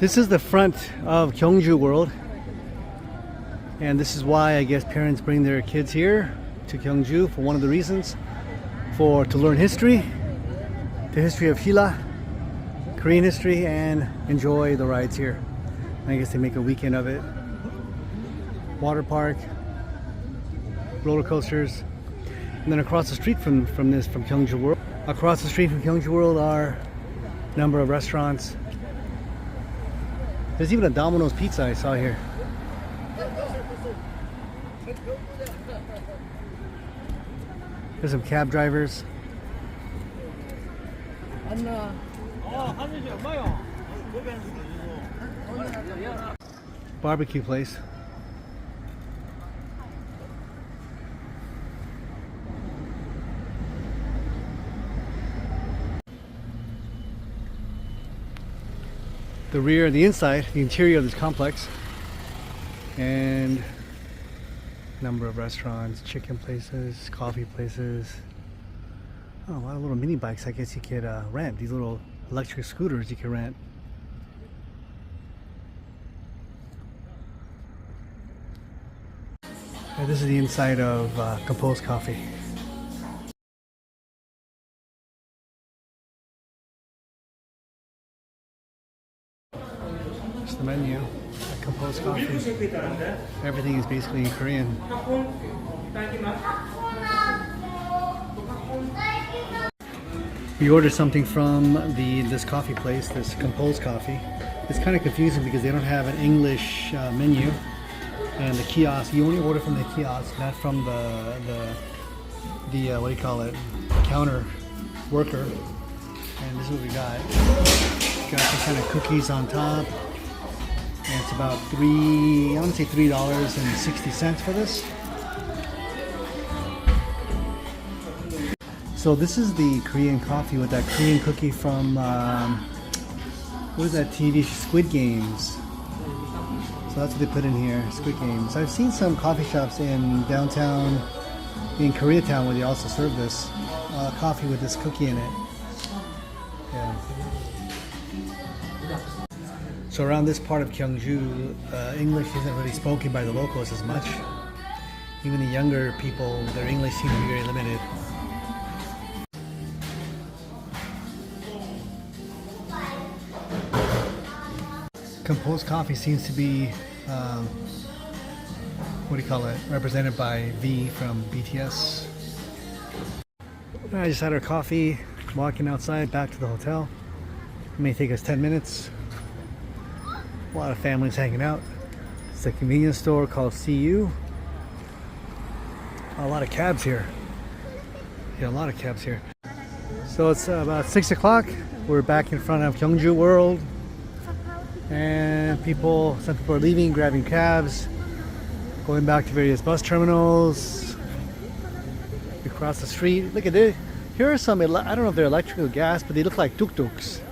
This is the front of Gyeongju World, and this is why I guess parents bring their kids here to Gyeongju for one of the reasons, to learn history, the history of Hila, Korean history, and enjoy the rides here. I guess they make a weekend of it. Water park, roller coasters, and then across the street from Gyeongju World. Across the street from Gyeongju World are a number of restaurants. There's even a Domino's pizza I saw here. There's some cab drivers. Barbecue place. The interior of this complex, and number of restaurants, chicken places, coffee places. Oh, a lot of little mini bikes I guess you could rent. These little electric scooters you can rent. And this is the inside of Composed Coffee. It's the menu at Composed Coffee. Everything is basically in Korean. We ordered something from this coffee place, this Composed Coffee. It's kind of confusing because they don't have an English menu, and the kiosk, you only order from the kiosk, not from the what do you call it, counter worker. And this is what we got. Got some kind of cookies on top, and it's about I want to say $3.60 for this. So this is the Korean coffee with that Korean cookie from, what is that TV, Squid Games. So that's what they put in here, Squid Games. I've seen some coffee shops in downtown, in Koreatown, where they also serve this coffee with this cookie in it. Yeah. So around this part of Gyeongju, English isn't really spoken by the locals as much. Even the younger people, their English seems to be very limited. Composed Coffee seems to be, what do you call it, represented by V from BTS. I just had our coffee, walking outside back to the hotel. It may take us 10 minutes. A lot of families hanging out. It's a convenience store called CU. A lot of cabs here. Yeah, a lot of cabs here. So it's about 6 o'clock. We're back in front of Gyeongju World. And some people are leaving, grabbing cabs, going back to various bus terminals. Across the street, look at this. Here are some, I don't know if they're electric or gas, but they look like tuk-tuks.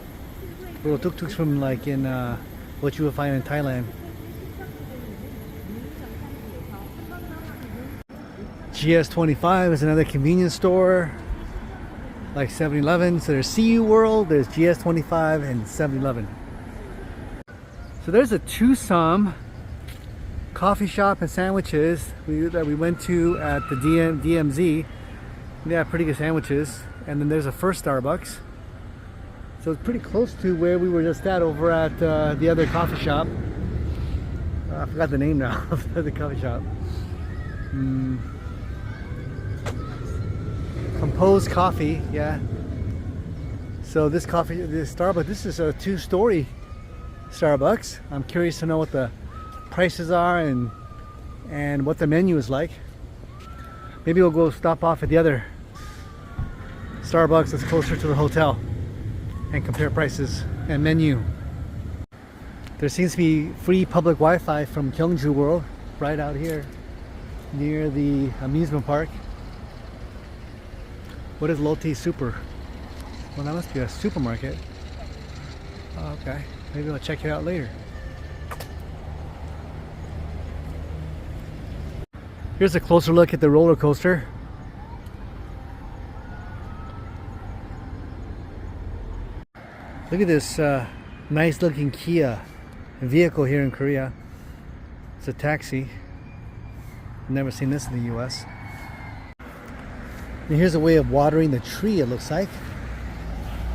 Little tuk-tuks from like in what you would find in Thailand. GS25 is another convenience store, like 7-Eleven. So there's CU World, there's GS25, and 7-Eleven. So there's a Tusam coffee shop and sandwiches that we went to at the DMZ. They have pretty good sandwiches. And then there's a First Starbucks. So it's pretty close to where we were just at over at the other coffee shop. I forgot the name now of the coffee shop. Composed Coffee, yeah. So this Starbucks, this is a 2-story Starbucks. I'm curious to know what the prices are and what the menu is like. Maybe we'll go stop off at the other Starbucks that's closer to the hotel and compare prices and menu. There seems to be free public Wi-Fi from Gyeongju World right out here near the amusement park. What is Lotte Super? Well, that must be a supermarket. Oh, okay. Maybe I'll check it out later. Here's a closer look at the roller coaster. Look at this nice looking Kia vehicle here in Korea. It's a taxi. Never seen this in the US. And here's a way of watering the tree, it looks like,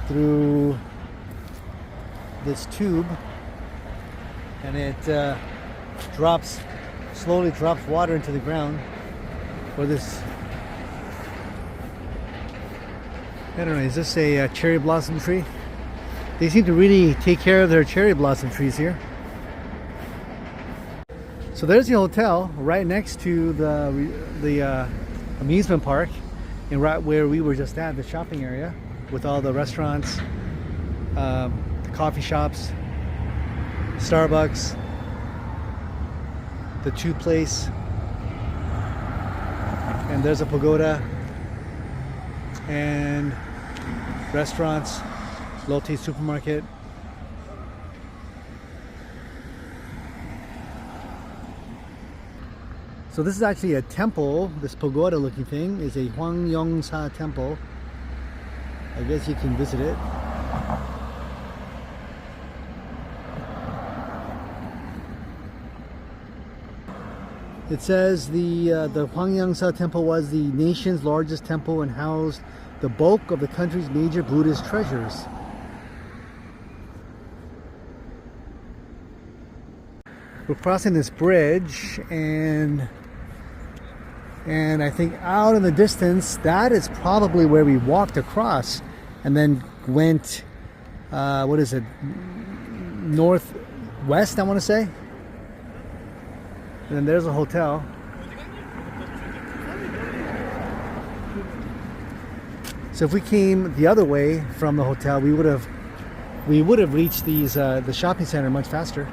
through this tube, and it slowly drops water into the ground for this. I don't know, is this a cherry blossom tree? They seem to really take care of their cherry blossom trees here. So there's the hotel right next to the amusement park, and right where we were just at, the shopping area with all the restaurants, the coffee shops, Starbucks, the tube place, and there's a pagoda and restaurants, Lotte supermarket. So this is actually a temple. This pagoda looking thing is a Hwangnam temple. I guess you can visit it. It says the Hwangnam temple was the nation's largest temple and housed the bulk of the country's major Buddhist treasures. We're crossing this bridge, and I think out in the distance, that is probably where we walked across and then went, what is it, northwest, I want to say. And then there's a hotel. So if we came the other way from the hotel, we would have reached the shopping center much faster.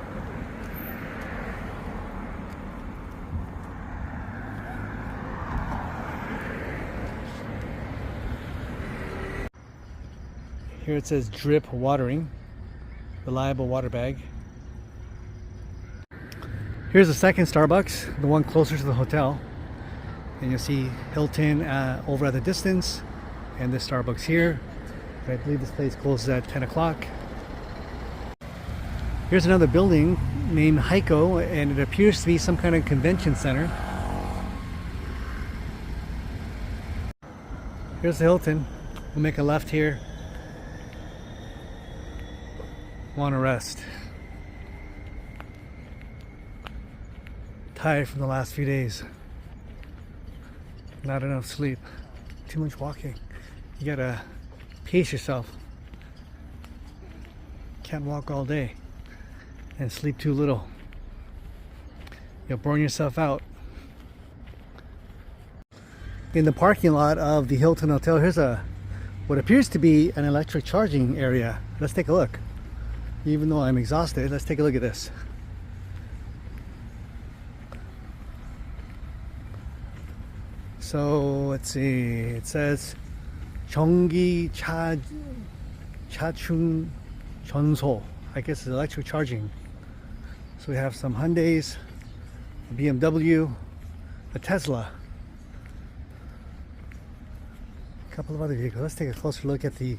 Here it says drip watering, reliable water bag. Here's the second Starbucks, the one closer to the hotel. And you'll see Hilton over at the distance, and this Starbucks here. I believe this place closes at 10 o'clock. Here's another building named Heiko, and it appears to be some kind of convention center. Here's the Hilton. We'll make a left here. Want to rest. Tired from the last few days. Not enough sleep. Too much walking. You gotta pace yourself. Can't walk all day and sleep too little. You'll burn yourself out. In the parking lot of the Hilton Hotel, here's what appears to be an electric charging area. Let's take a look. Even though I'm exhausted, let's take a look at this. So let's see, it says 전기 차충 전소. I guess it's electric charging. So we have some Hyundais, a BMW, a Tesla, a couple of other vehicles. Let's take a closer look at the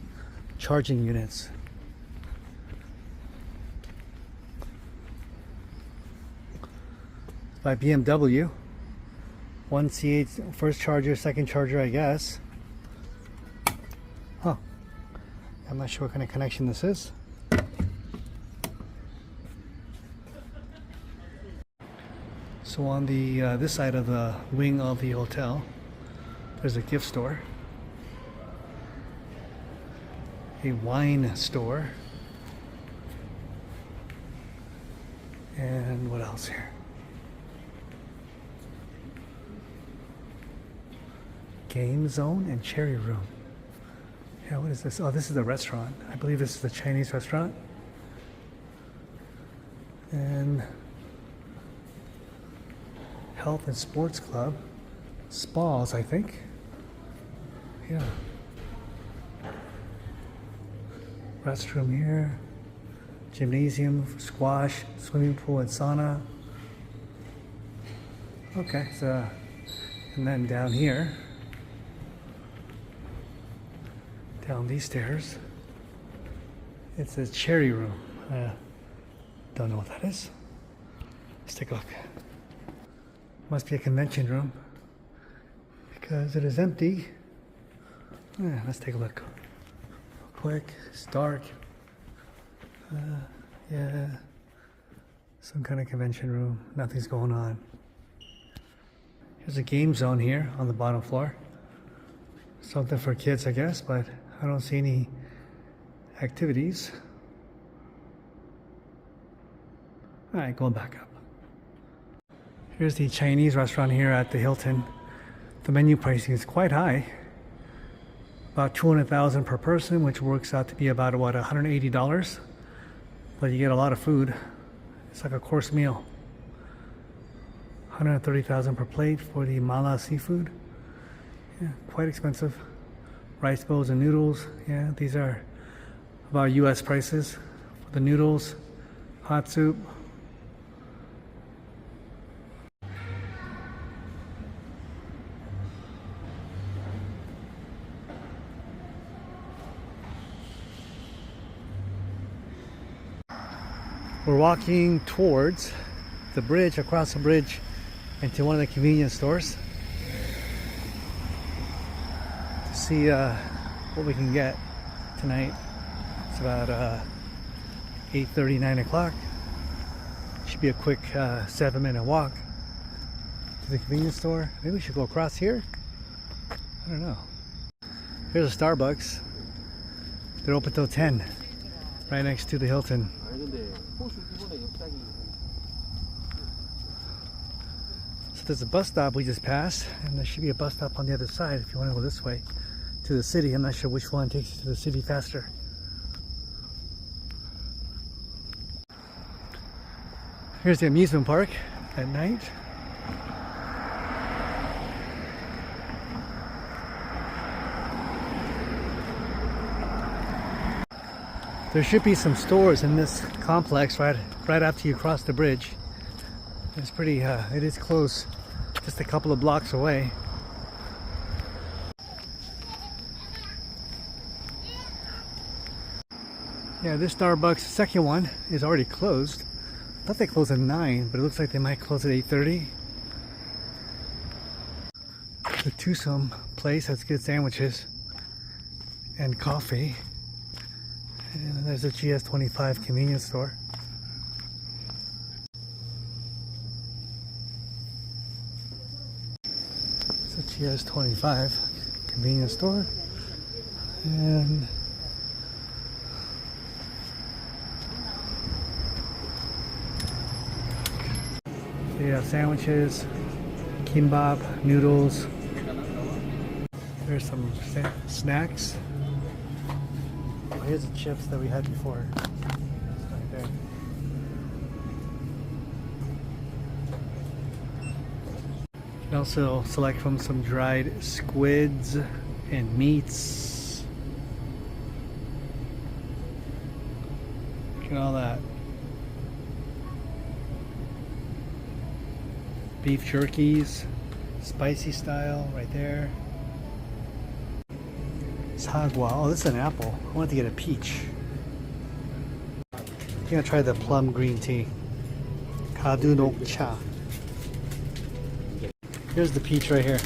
charging units. By BMW, 1C8 first charger, second charger, I guess. Huh. I'm not sure what kind of connection this is. So on the this side of the wing of the hotel, there's a gift store, a wine store, and what else here? Game zone and cherry room. Yeah, what is this? Oh, this is a restaurant. I believe this is a Chinese restaurant. And health and sports club. Spas, I think. Yeah. Restroom here. Gymnasium, squash, swimming pool, and sauna. Okay, so, and then down here, down these stairs, it says cherry room. Don't know what that is. Let's take a look. Must be a convention room because it is empty. Yeah, let's take a look. Quick, it's dark. Yeah, some kind of convention room. Nothing's going on. There's a game zone here on the bottom floor. Something for kids, I guess, but I don't see any activities. All right, going back up. Here's the Chinese restaurant here at the Hilton. The menu pricing is quite high. About $200,000 per person, which works out to be about, what, $180. But you get a lot of food. It's like a course meal. $130,000 per plate for the mala seafood. Yeah, quite expensive. Rice bowls and noodles. Yeah, these are about US prices. For the noodles, hot soup. We're walking towards the bridge, across the bridge, into one of the convenience stores to see what we can get tonight. It's about 8:30, 9 o'clock. Should be a quick 7-minute walk to the convenience store. Maybe we should go across here? I don't know. Here's a Starbucks. They're open till 10, right next to the Hilton. So there's a bus stop we just passed, and there should be a bus stop on the other side if you want to go this way to the city. I'm not sure which one takes you to the city faster. Here's the amusement park at night. There should be some stores in this complex right after you cross the bridge. It's pretty, it is close, just a couple of blocks away. Yeah, this Starbucks, the second one, is already closed. I thought they closed at 9, but it looks like they might close at 8:30. The Twosome place has good sandwiches and coffee. And there's a GS25 convenience store. It's a GS25 convenience store. And they have sandwiches, kimbap, noodles. There's some snacks. Here's the chips that we had before. It's right there. You can also select from some dried squids and meats. Look at all that. Beef jerkies, spicy style, right there. Sagwa. Oh, this is an apple. I wanted to get a peach. I'm gonna try the plum green tea. Kadunok cha. Here's the peach right here.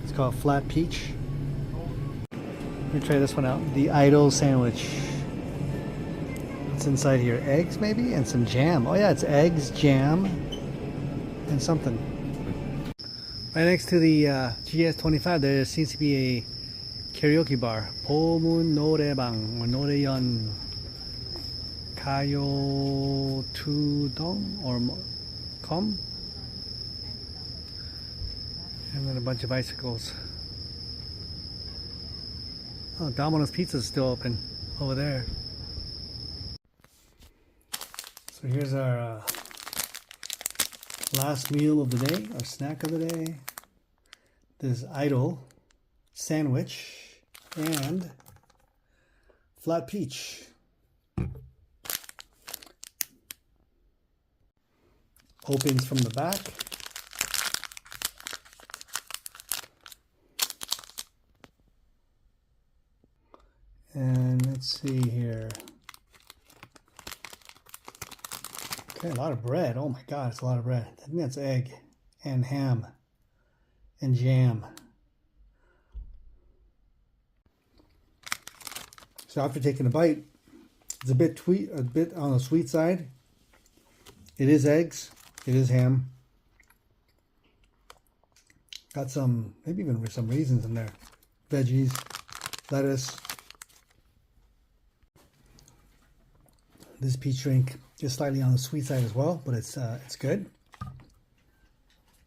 It's called flat peach. Let me try this one out. The idol sandwich. What's inside here? Eggs maybe? And some jam. Oh yeah, it's eggs, jam, and something. Right next to the GS25 there seems to be a karaoke bar. 보문 노래방 or 노래연 가요 투동 or com. And then a bunch of bicycles. Oh, Domino's Pizza is still open over there. So here's our last meal of the day, our snack of the day. This idol sandwich and flat peach. Opens from the back. And let's see here. Okay, a lot of bread. Oh my God, it's a lot of bread. I think that's egg and ham and jam. So after taking a bite, it's a bit on the sweet side. It is eggs. It is ham. Got some, maybe even some raisins in there. Veggies, lettuce. This peach drink is slightly on the sweet side as well, but it's good.